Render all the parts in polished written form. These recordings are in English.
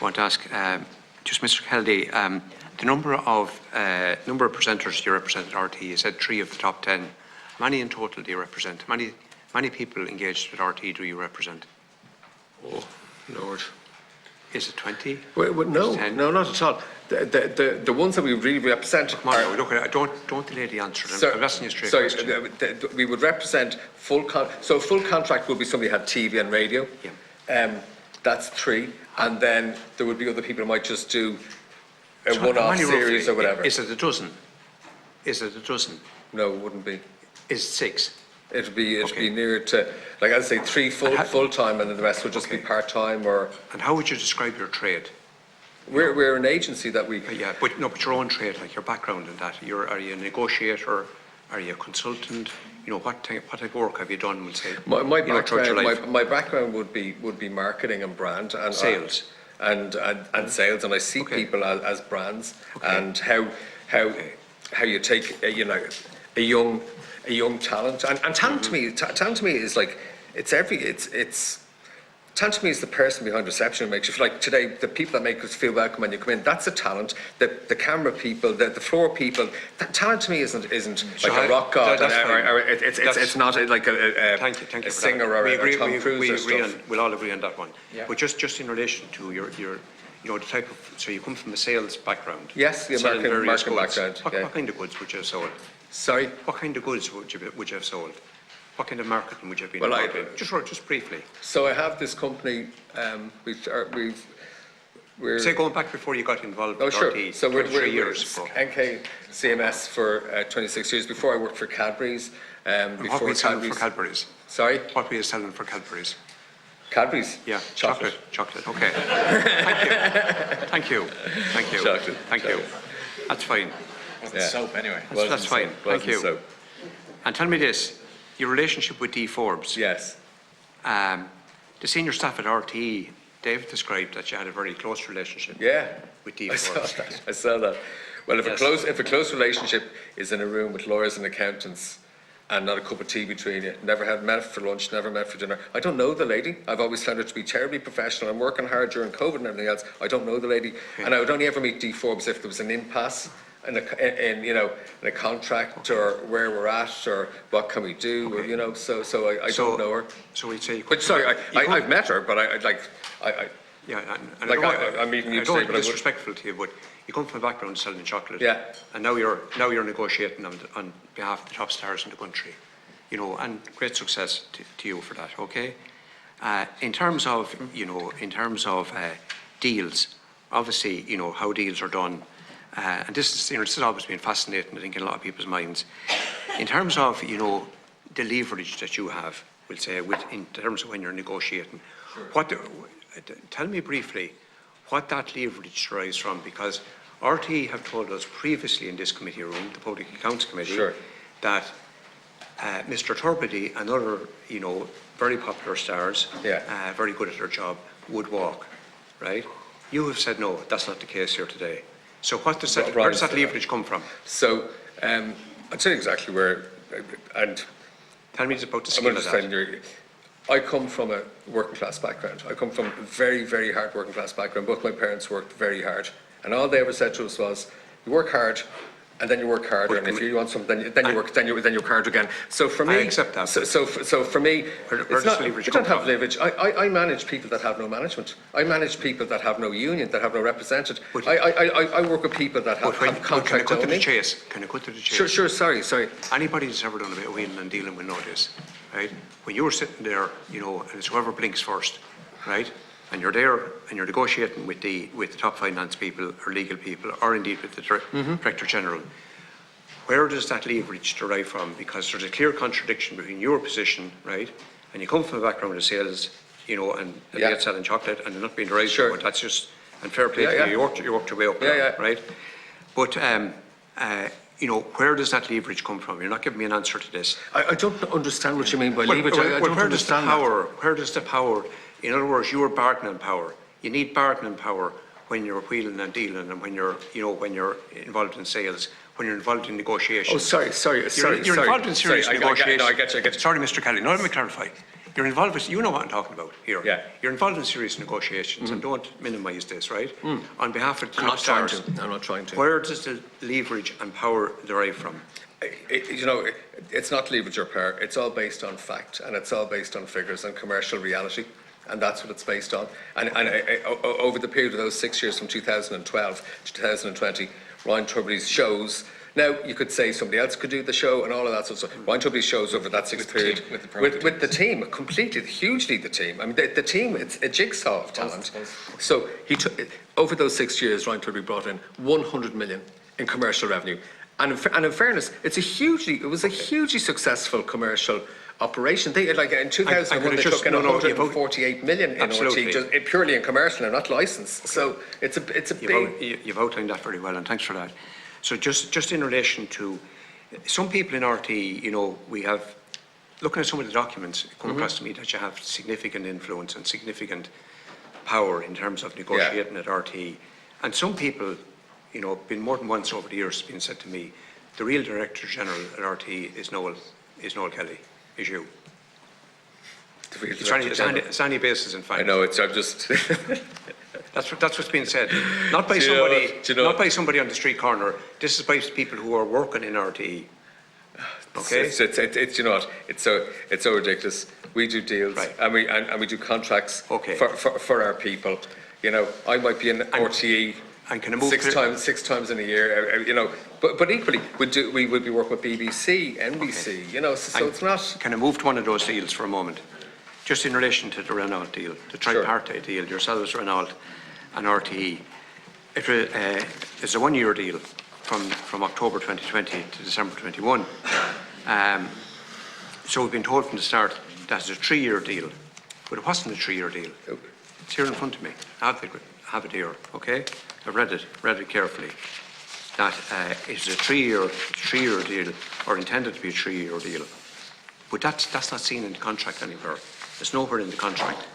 want to ask, just Mr. Kennedy, the number of presenters you represent at RT, you said 3 of the top 10. How many in total do you represent? How many people engaged with RT do you represent? Oh, Lord. Is it 20? Well, no, not at all. The ones that we really represent are... Look, don't delay the answer. I'm asking you straight question. We would represent full contract would be somebody who had TV and radio. Yeah. That's 3. And then there would be other people who might just do a one-off series or whatever. Is it a dozen? Is it a dozen? No, it wouldn't be. Is it 6? It'd be nearer to, like I'd say, 3 full-time, and then the rest would just be part-time or... And how would you describe your trade? We're an agency that we... Yeah, but your own trade, like your background in that. Are you a negotiator? Are you a consultant? What type of work have you done? We'll say. My background would be marketing and brand and sales. And sales, and I see people as brands, and how you take a young talent, and talent to me is like talent to me is the person behind reception who makes you feel like today, the people that make us feel welcome when you come in, that's a talent. The camera people, the floor people, that talent to me isn't like a rock god, it's not like a singer or a Tom Cruise or stuff. We'll all agree on that one. Yeah. But just in relation to your the type of, so you come from a sales background. Yes, the marketing background. What kind of goods would you have sold? Sorry? What kind of goods would you have sold? What kind of marketing would you have been involved in? Just briefly. So I have this company. We're say going back before you got involved. Oh, with sure. RT, So we're 3 years. NK CMS for 26 years. Before I worked for Cadbury's. What were you selling for Cadbury's? Sorry. What were you selling for Cadbury's? Cadbury's. Yeah. Chocolate. Okay. Thank you. Chocolate. Thank you. That's fine. Wasn't soap anyway. That's fine. Thank you. Soap. And tell me this. Your relationship with D. Forbes. Yes. The senior staff at RTE, David described that you had a very close relationship. Yeah. With D. Forbes. I saw that. Well, if a close relationship is in a room with lawyers and accountants and not a cup of tea between you, never met for lunch, never met for dinner. I don't know the lady. I've always found her to be terribly professional. I'm working hard during COVID and everything else. I don't know the lady. Yeah. And I would only ever meet D. Forbes if there was an impasse in a contract or where we're at or what can we do, or, so I don't know her. So we'd say... But sorry, I've met her, but I'm meeting you today. I don't be disrespectful to you, but you come from a background selling chocolate. Yeah. And now you're negotiating on behalf of the top stars in the country, and great success to you for that. Okay. In terms of deals, obviously how deals are done. And this has always been fascinating, I think, in a lot of people's minds. In terms of, the leverage that you have, we'll say, in terms of when you're negotiating, sure. Tell me briefly what that leverage derives from, because RT have told us previously in this committee room, the Public Accounts Committee, sure. that Mr. Turbiddy and other, very popular stars, very good at their job, would walk, right? You have said no, that's not the case here today. So where does that leverage come from? So I'd tell you exactly where, and tell me about the skill of that. I come from a working class background. I come from a very, very hard working class background. Both my parents worked very hard, and all they ever said to us was, "You work hard, and then you work harder, and if you want something, then you work harder again." So for me, I accept that. So for me, it's not. We don't have leverage. I manage people that have no management. I manage people that have no union, that have no represented. I work with people that have contract Can I cut to only. the chase? Can I cut to the chase? Sure. Sorry. Anybody that's ever done a bit of wheeling and dealing will know this, right? When you're sitting there, and it's whoever blinks first, right? And you're there and you're negotiating with the top finance people or legal people or indeed with the Director General. Where does that leverage derive from? Because there's a clear contradiction between your position, right? And you come from a background of sales, and they're selling chocolate and they're not being derived, sure. But that's just, and fair play to you, you worked your way up there, right? But, where does that leverage come from? You're not giving me an answer to this. I don't understand what you mean by leverage. I don't understand Where does the power, in other words, you are bargaining power. You need bargaining power when you're wheeling and dealing and when you're involved in sales, when you're involved in negotiations. Oh, sorry. You're involved in serious negotiations. I get you. Sorry, Mr. Kelly. No, let me clarify. you're involved with, you know what I'm talking about here. Yeah. You're involved in serious negotiations, and don't minimise this, right? On behalf of the I'm top not trying stars, to. I'm not trying to. where does the leverage and power derive from? It's not leverage or power. It's all based on fact, and it's all based on figures and commercial reality, and that's what it's based on. And over the period of those 6 years, from 2012 to 2020, Ryan Tubridy's shows. Now, you could say somebody else could do the show and all of that sort of stuff. Ryan Tubridy's shows over that sixth period with the team, completely, hugely the team. I mean, the team, it's a jigsaw of talent. So he took, over those 6 years, Ryan Tubridy brought in 100 million in commercial revenue. And in fairness, it was a hugely successful commercial operation. They, like in 2001, they took in 148 million in RT, just purely in commercial and not licensed. So it's a big. You've outlined that very well, and thanks for that. So just in relation to some people in RT, we have, looking at some of the documents, it come across to me that you have significant influence and significant power in terms of negotiating at RT. And some people, been more than once over the years, it's been said to me, the real Director General at RT is Noel Kelly, is you. It's on any basis, in fact. I know, I'm just... That's what's being said. Not by not by somebody on the street corner. This is by people who are working in RTE. Okay. It's you know what? It's so ridiculous. We do deals, right, and we do contracts for our people. I might be in RTE and can I move six times in a year. But equally we would be working with BBC, NBC. So it's not. Can I move to one of those deals for a moment? Just in relation to the Renault deal, the tripartite deal, yourselves, Renault and RTE. It's a 1 year deal from October 2020 to December 21. So we've been told from the start that it's a 3 year deal, but it wasn't a 3 year deal. It's here in front of me. I have it here, okay? I've read it carefully. That it's a 3 year deal, or intended to be a 3 year deal. But that's not seen in the contract anywhere. It's nowhere in the contract.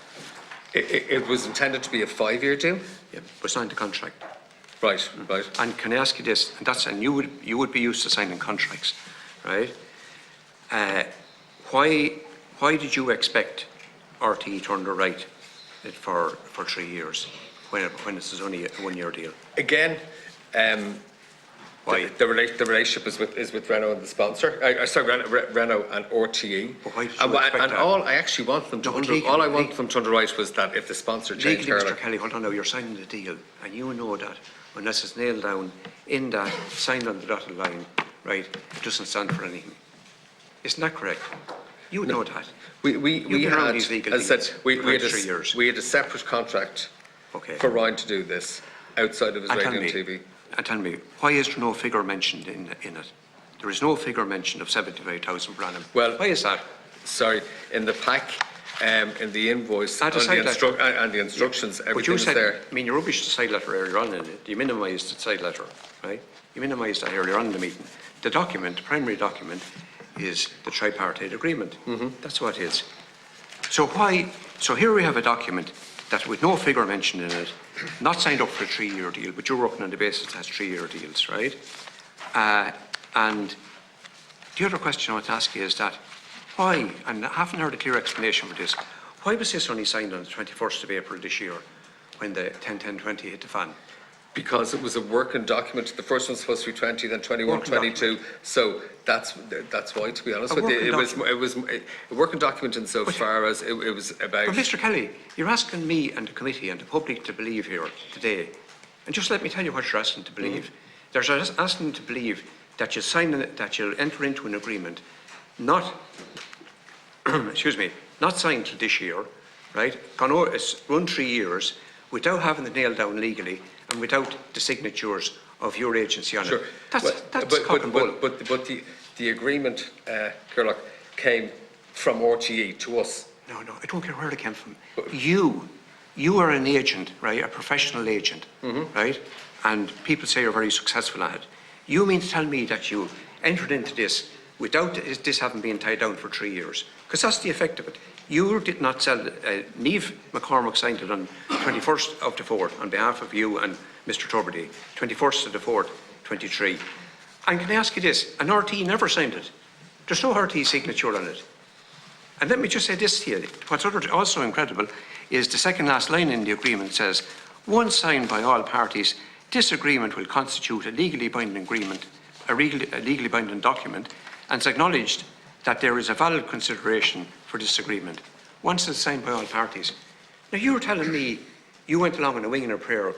It was intended to be a 5 year deal? Yeah, but it's not in the contract. Right. And can I ask you this? And you would be used to signing contracts, right? Why did you expect RTE to underwrite it for 3 years when this is only a 1 year deal? Again, the relationship is with Renault and the sponsor. Renault and RTE. But why did you expect that? All I actually want them to want them to underwrite was that if the sponsor changed. Legally, Mr. Kelly, hold on now. You're signing the deal, and you know that unless it's nailed down in that, signed on the dotted line, right, it doesn't stand for anything. Isn't that correct? You know that. We had, as I said, we had a separate contract for Ryan to do this outside of his radio and TV. And tell me, why is there no figure mentioned in it? There is no figure mentioned of 75,000 per annum. Well, why is that? Sorry, in the pack, in the invoice, and the instructions, everything is there. I mean, you rubbished the side letter earlier on in it. You minimised the side letter, right? You minimised that earlier on in the meeting. The primary document, is the tripartite agreement. That's what it is. So here we have a document that with no figure mentioned in it, not signed up for a 3 year deal, but you're working on the basis that has 3 year deals, right? And the other question I want to ask you is that why, and I haven't heard a clear explanation for this, why was this only signed on the 21st of April this year when the 10-10-20 hit the fan? Because it was a working document. The first one's supposed to be 20, then 21, 22. So that's why, to be honest with you, it was a working document insofar as it was about. But Mr. Kelly, you're asking me and the committee and the public to believe here today, and just let me tell you what you're asking to believe. They're asking to believe that you'll enter into an agreement, not not signed to this year, right? It's run 3 years without having it nailed down legally and without the signatures of your agency on it. That's cock and bull. But the agreement, Kerlock, came from RTE to us. No, I don't care where it came from. You are an agent, right? A professional agent, right? And people say you're very successful at it. You mean to tell me that you entered into this without this having been tied down for 3 years? Because that's the effect of it. You did not sell, Niamh McCormack signed it on 21st of the 4th on behalf of you and Mr. Tubridy, 21st of the 4th, 23. And can I ask you this, an RT never signed it. There's no RT signature on it. And let me just say this to you. What's also incredible is the second last line in the agreement says, once signed by all parties, this agreement will constitute a legally binding agreement, a legally binding document, and it's acknowledged that there is a valid consideration for this agreement. Once it's signed by all parties. Now you're telling me you went along on a wing and a prayer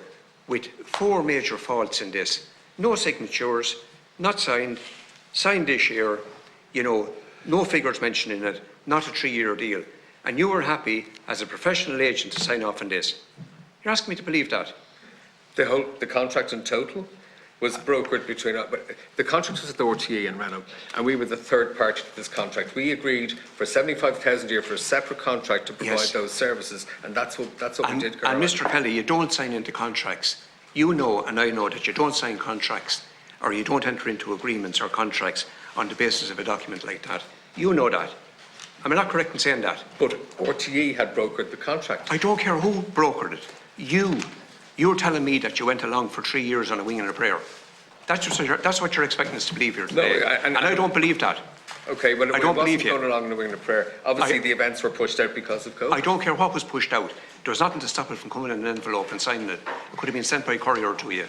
with 4 major faults in this. No signatures, not signed, signed this year, you know, no figures mentioned in it, not a 3-year deal. And you were happy as a professional agent to sign off on this. You're asking me to believe that? The contract in total was brokered between, the contract was at the RTE in Renault, and we were the third party to this contract. We agreed for 75,000 a year for a separate contract to provide those services, and that's what we did. And Mr. Kelly, you don't sign into contracts. You know, and I know that you don't sign contracts, or you don't enter into agreements or contracts on the basis of a document like that. You know that. Am I not correct in saying that? But RTE had brokered the contract. I don't care who brokered it. You're telling me that you went along for 3 years on a wing and a prayer. That's what you're expecting us to believe here today. No, and I don't believe that. Okay, well, I don't believe you. Going along in a wing and a prayer. Obviously, the events were pushed out because of COVID. I don't care what was pushed out. There was nothing to stop it from coming in an envelope and signing it. It could have been sent by courier to you,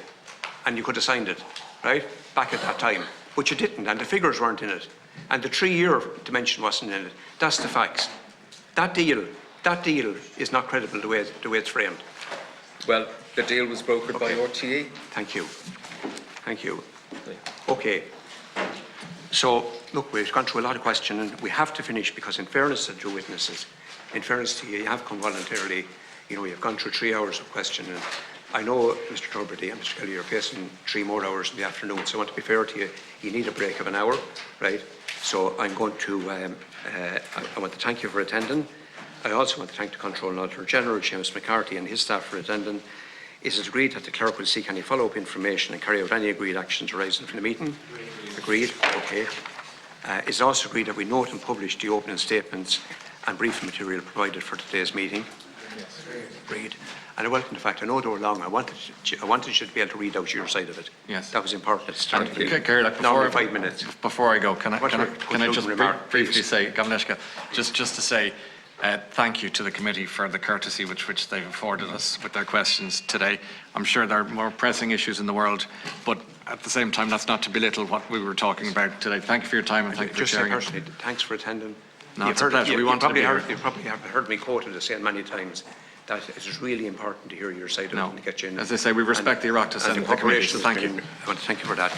and you could have signed it, right, back at that time. But you didn't, and the figures weren't in it. And the 3-year dimension wasn't in it. That's the facts. That deal is not credible the way it's framed. Well, the deal was brokered by RTE. Thank you. Thank you. Okay. So, look, we've gone through a lot of questions, and we have to finish because, in fairness to the witnesses, in fairness to you, you have come voluntarily. You know, you've gone through 3 hours of questioning. I know, Mr. Tubridy and Mr. Kelly, you're facing 3 more hours in the afternoon, so I want to be fair to you. You need a break of an hour, right? So I'm going to, I want to thank you for attending. I also want to thank the Controller and Auditor General, James McCarthy, and his staff for attending. Is it agreed that the clerk will seek any follow-up information and carry out any agreed actions arising from the meeting? Agreed. Okay. Is it also agreed that we note and publish the opening statements and briefing material provided for today's meeting? Yes. Agreed. And I welcome the fact, I know they were long, I wanted you to be able to read out your side of it. Yes. That was important at the start. Before 5 minutes. Before I go, can I just briefly say, Gavneshka, just to say, thank you to the committee for the courtesy which they've afforded us with their questions today. I'm sure there are more pressing issues in the world, but at the same time, that's not to belittle what we were talking about today. Thank you for your time and thank you for sharing. Just personally, thanks for attending. No, it's a pleasure. You probably have heard me quoted as saying many times that it is really important to hear your side of it and to get you in. As I say, we respect the Oireachtas and the committee, so thank you. I want to thank you for that.